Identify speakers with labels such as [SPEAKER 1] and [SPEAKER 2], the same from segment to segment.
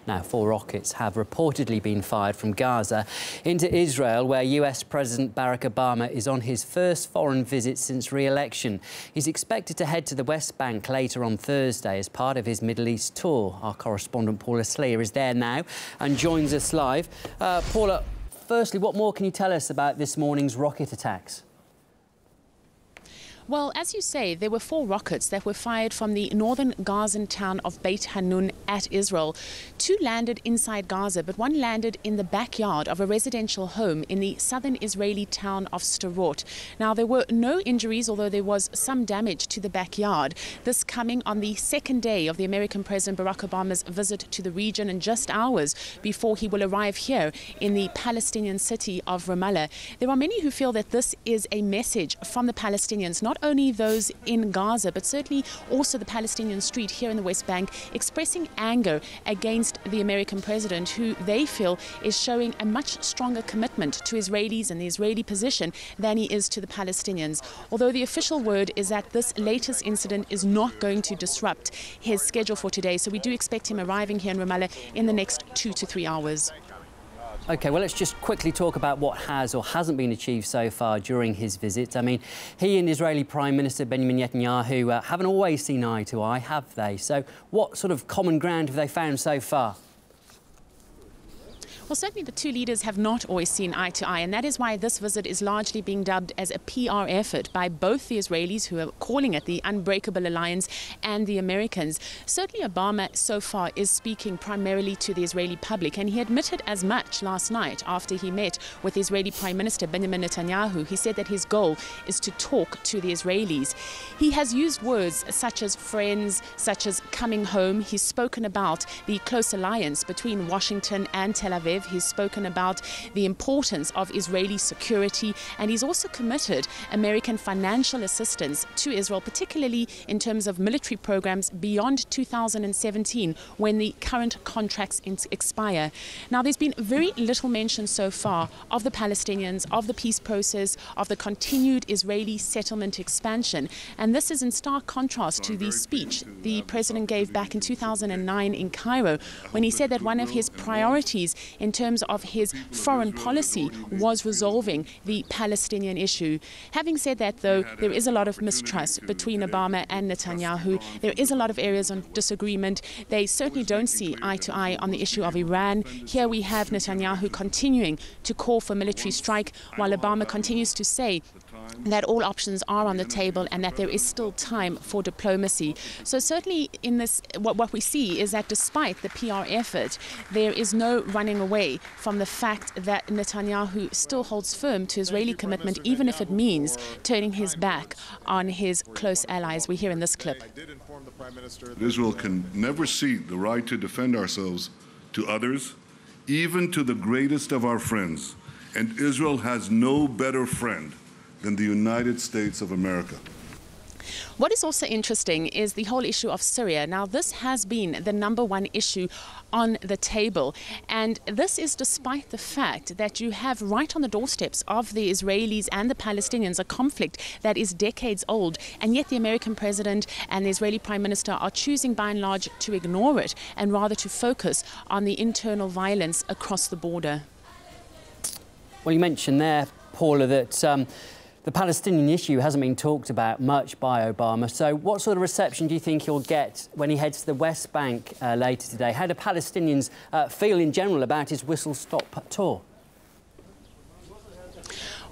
[SPEAKER 1] Now, 4 rockets have reportedly been fired from Gaza into Israel, where US President Barack Obama is on his first foreign visit since re-election. He's expected to head to the West Bank later on Thursday as part of his Middle East tour. Our correspondent Paula Sleer is there now and joins us live. Paula, firstly, what more can you tell us about this morning's rocket attacks?
[SPEAKER 2] Well, as you say, there were 4 rockets that were fired from the northern Gazan town of Beit Hanun at Israel. 2 landed inside Gaza, but 1 landed in the backyard of a residential home in the southern Israeli town of Sderot. Now, there were no injuries, although there was some damage to the backyard. This coming on the 2nd day of the American President Barack Obama's visit to the region, and just hours before he will arrive here in the Palestinian city of Ramallah. There are many who feel that this is a message from the Palestinians, not only those in Gaza, but certainly also the Palestinian street here in the West Bank, expressing anger against the American president, who they feel is showing a much stronger commitment to Israelis and the Israeli position than he is to the Palestinians. Although the official word is that this latest incident is not going to disrupt his schedule for today, so we do expect him arriving here in Ramallah in the next 2 to 3 hours.
[SPEAKER 1] OK, well, let's just quickly talk about what has or hasn't been achieved so far during his visit. I mean, he and Israeli Prime Minister Benjamin Netanyahu haven't always seen eye to eye, have they? So what sort of common ground have they found so far?
[SPEAKER 2] Well, certainly the 2 leaders have not always seen eye to eye, and that is why this visit is largely being dubbed as a PR effort by both the Israelis, who are calling it the unbreakable alliance, and the Americans. Certainly Obama so far is speaking primarily to the Israeli public, and he admitted as much last night after he met with Israeli Prime Minister Benjamin Netanyahu. He said that his goal is to talk to the Israelis. He has used words such as friends, such as coming home. He's spoken about the close alliance between Washington and Tel Aviv. He's spoken about the importance of Israeli security, and he's also committed American financial assistance to Israel, particularly in terms of military programs beyond 2017, when the current contracts expire. Now, there's been very little mention so far of the Palestinians, of the peace process, of the continued Israeli settlement expansion, and this is in stark contrast to the speech the president gave back in 2009 in Cairo, when he said that one of his priorities in terms of his foreign policy was resolving the Palestinian issue. Having said that, though, there is a lot of mistrust between Obama and Netanyahu. There is a lot of areas of disagreement. They certainly don't see eye to eye on the issue of Iran. Here we have Netanyahu continuing to call for military strike, while Obama continues to say that all options are on the table and that there is still time for diplomacy. So certainly in this, what we see is that despite the PR effort, there is no running away from the fact that Netanyahu still holds firm to Israeli commitment, even if it means turning his back on his close allies. We hear in this clip.
[SPEAKER 3] Israel can never cede the right to defend ourselves to others, even to the greatest of our friends. And Israel has no better friend than the United States of America.
[SPEAKER 2] What is also interesting is the whole issue of Syria. Now, this has been the #1 issue on the table, and this is despite the fact that you have right on the doorsteps of the Israelis and the Palestinians a conflict that is decades old, and yet the American president and the Israeli prime minister are choosing by and large to ignore it and rather to focus on the internal violence across the border.
[SPEAKER 1] Well, you mentioned there, Paula, that the Palestinian issue hasn't been talked about much by Obama. So what sort of reception do you think he'll get when he heads to the West Bank later today? How do Palestinians feel in general about his whistle-stop tour?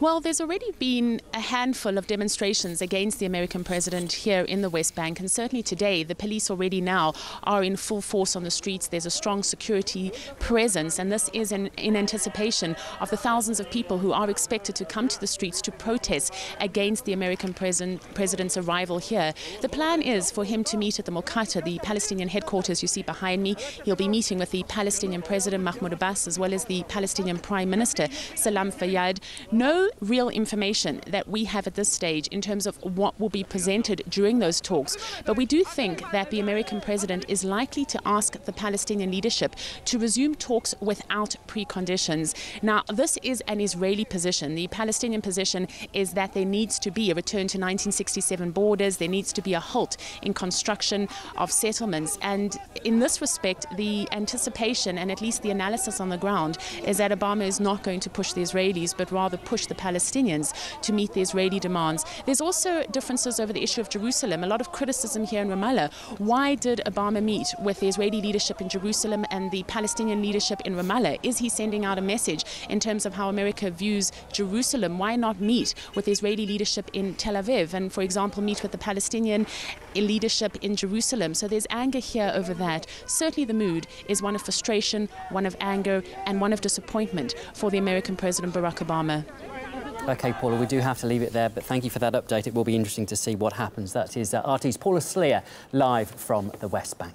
[SPEAKER 2] Well, there's already been a handful of demonstrations against the American president here in the West Bank, and certainly today the police already now are in full force on the streets. There's a strong security presence, and this is in anticipation of the thousands of people who are expected to come to the streets to protest against the American president's arrival here. The plan is for him to meet at the Moqata, the Palestinian headquarters you see behind me. He'll be meeting with the Palestinian President Mahmoud Abbas as well as the Palestinian Prime Minister Salam Fayyad. No real information that we have at this stage in terms of what will be presented during those talks, but we do think that the American president is likely to ask the Palestinian leadership to resume talks without preconditions. Now, this is an Israeli position. The Palestinian position is that there needs to be a return to 1967 borders, there needs to be a halt in construction of settlements, and in this respect, the anticipation and at least the analysis on the ground is that Obama is not going to push the Israelis, but rather push the Palestinians to meet the Israeli demands. There's also differences over the issue of Jerusalem. A lot of criticism here in Ramallah. Why did Obama meet with the Israeli leadership in Jerusalem and the Palestinian leadership in Ramallah? Is he sending out a message in terms of how America views Jerusalem? Why not meet with the Israeli leadership in Tel Aviv and, for example, meet with the Palestinian leadership in Jerusalem? So there's anger here over that. Certainly the mood is one of frustration, one of anger, and one of disappointment for the American President Barack Obama.
[SPEAKER 1] OK, Paula, we do have to leave it there, but thank you for that update. It will be interesting to see what happens. That is RT's Paula Sleer, live from the West Bank.